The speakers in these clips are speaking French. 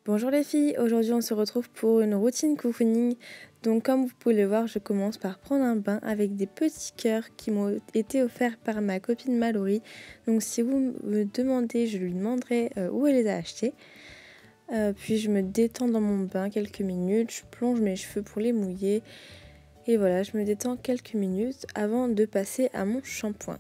Bonjour les filles, aujourd'hui on se retrouve pour une routine cocooning. Donc comme vous pouvez le voir, je commence par prendre un bain avec des petits cœurs qui m'ont été offerts par ma copine Mallory. Donc si vous me demandez, je lui demanderai où elle les a achetés. Puis je me détends dans mon bain quelques minutes, je plonge mes cheveux pour les mouiller. Et voilà, je me détends quelques minutes avant de passer à mon shampoing.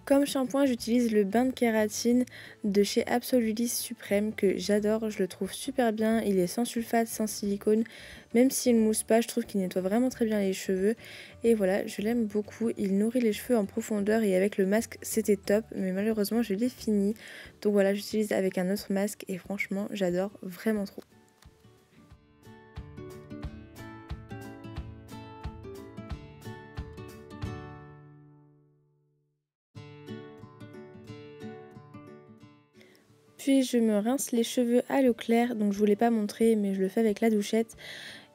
Comme shampoing, j'utilise le bain de kératine de chez Absolulis Suprême que j'adore, je le trouve super bien, il est sans sulfate, sans silicone, même s'il ne mousse pas, je trouve qu'il nettoie vraiment très bien les cheveux. Et voilà, je l'aime beaucoup, il nourrit les cheveux en profondeur et avec le masque c'était top, mais malheureusement je l'ai fini. Donc voilà, j'utilise avec un autre masque et franchement j'adore vraiment trop. Puis je me rince les cheveux à l'eau claire, donc je vous l'ai pas montré mais je le fais avec la douchette.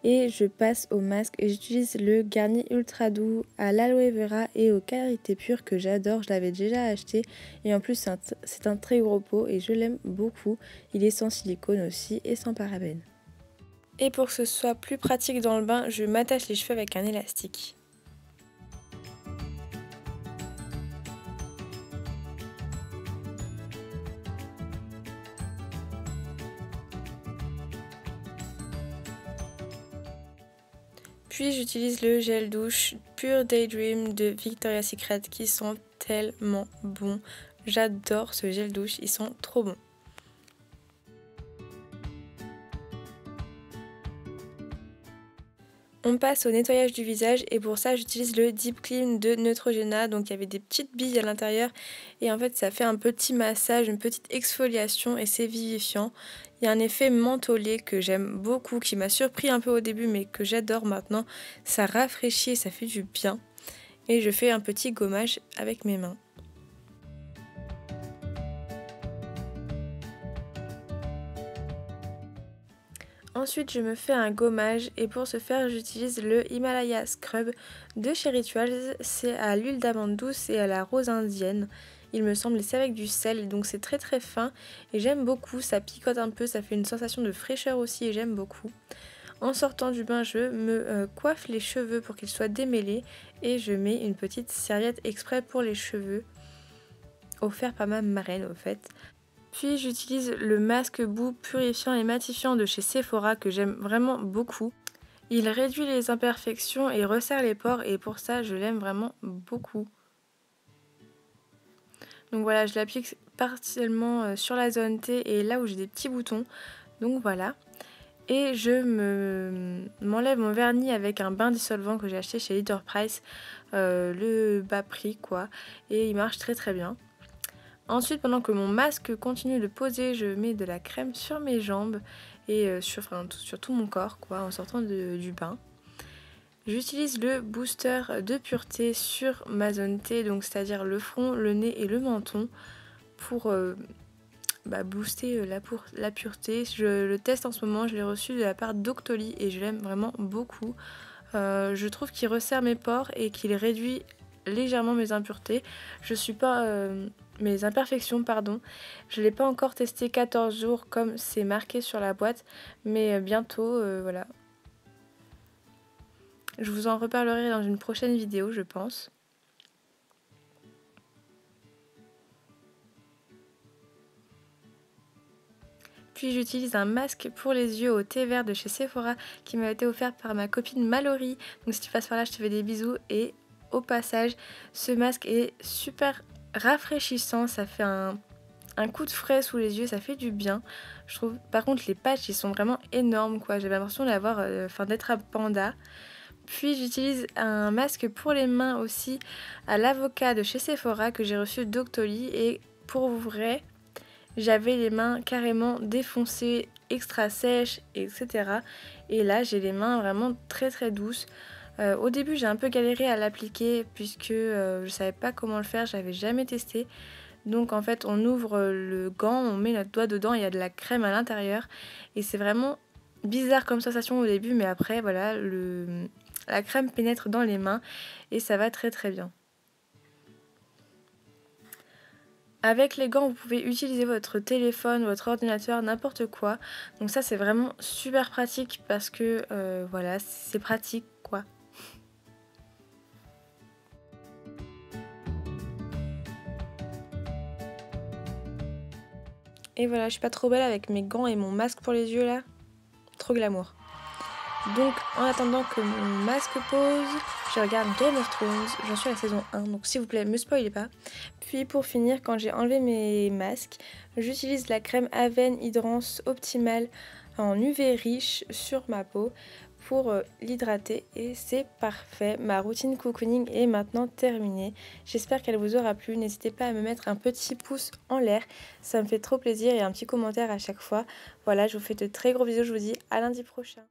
Et je passe au masque et j'utilise le Garnier Ultra Doux à l'aloe vera et au karité pur que j'adore, je l'avais déjà acheté et en plus c'est un très gros pot et je l'aime beaucoup. Il est sans silicone aussi et sans parabènes. Et pour que ce soit plus pratique dans le bain, je m'attache les cheveux avec un élastique. Puis j'utilise le gel douche Pure Daydream de Victoria's Secret qui sont tellement bons. J'adore ce gel douche, ils sont trop bons. On passe au nettoyage du visage et pour ça j'utilise le Deep Clean de Neutrogena. Donc il y avait des petites billes à l'intérieur et en fait ça fait un petit massage, une petite exfoliation et c'est vivifiant. Il y a un effet mentholé que j'aime beaucoup, qui m'a surpris un peu au début mais que j'adore maintenant. Ça rafraîchit et ça fait du bien. Et je fais un petit gommage avec mes mains. Ensuite, je me fais un gommage et pour ce faire, j'utilise le Himalaya Scrub de chez Rituals. C'est à l'huile d'amande douce et à la rose indienne. Il me semble, et c'est avec du sel, donc c'est très très fin et j'aime beaucoup. Ça picote un peu, ça fait une sensation de fraîcheur aussi et j'aime beaucoup. En sortant du bain, je me coiffe les cheveux pour qu'ils soient démêlés et je mets une petite serviette exprès pour les cheveux, offert par ma marraine au fait. Puis j'utilise le masque boue purifiant et matifiant de chez Sephora que j'aime vraiment beaucoup. Il réduit les imperfections et resserre les pores et pour ça je l'aime vraiment beaucoup. Donc voilà, je l'applique partiellement sur la zone T et là où j'ai des petits boutons. Donc voilà. Et je m'enlève mon vernis avec un bain dissolvant que j'ai acheté chez Leader Price, le bas prix quoi. Et il marche très très bien. Ensuite, pendant que mon masque continue de poser, je mets de la crème sur mes jambes et sur tout mon corps quoi, en sortant du bain. J'utilise le booster de pureté sur ma zone T, donc c'est-à-dire le front, le nez et le menton pour booster la pureté. Je le teste en ce moment, je l'ai reçu de la part d'Octoly et je l'aime vraiment beaucoup. Je trouve qu'il resserre mes pores et qu'il réduit légèrement mes impuretés. Mes imperfections, pardon. Je ne l'ai pas encore testé 14 jours comme c'est marqué sur la boîte, mais bientôt, voilà. Je vous en reparlerai dans une prochaine vidéo, je pense. Puis j'utilise un masque pour les yeux au thé vert de chez Sephora qui m'a été offert par ma copine Mallory. Donc si tu passes par là, je te fais des bisous. Et au passage, ce masque est super rafraîchissant, ça fait un coup de frais sous les yeux, ça fait du bien. Je trouve. Par contre, les patchs, ils sont vraiment énormes, quoi. J'avais l'impression d'être un panda. Puis j'utilise un masque pour les mains aussi à l'avocat de chez Sephora que j'ai reçu d'Octoly. Et pour vrai, j'avais les mains carrément défoncées, extra sèches, etc. Et là, j'ai les mains vraiment très très douces. Au début, j'ai un peu galéré à l'appliquer puisque je savais pas comment le faire, j'avais jamais testé. Donc en fait, on ouvre le gant, on met notre doigt dedans, il y a de la crème à l'intérieur. Et c'est vraiment bizarre comme sensation au début, mais après, voilà, la crème pénètre dans les mains et ça va très très bien. Avec les gants, vous pouvez utiliser votre téléphone, votre ordinateur, n'importe quoi. Donc ça, c'est vraiment super pratique parce que voilà, c'est pratique quoi. Et voilà, je suis pas trop belle avec mes gants et mon masque pour les yeux là. Trop glamour. Donc en attendant que mon masque pose, je regarde Game of Thrones, j'en suis à la saison 1, donc s'il vous plaît, me spoilez pas. Puis pour finir, quand j'ai enlevé mes masques, j'utilise la crème Aven Hydrance Optimale en UV riche sur ma peau pour l'hydrater et c'est parfait. Ma routine cocooning est maintenant terminée. J'espère qu'elle vous aura plu. N'hésitez pas à me mettre un petit pouce en l'air, ça me fait trop plaisir et un petit commentaire à chaque fois. Voilà, je vous fais de très gros bisous, je vous dis à lundi prochain.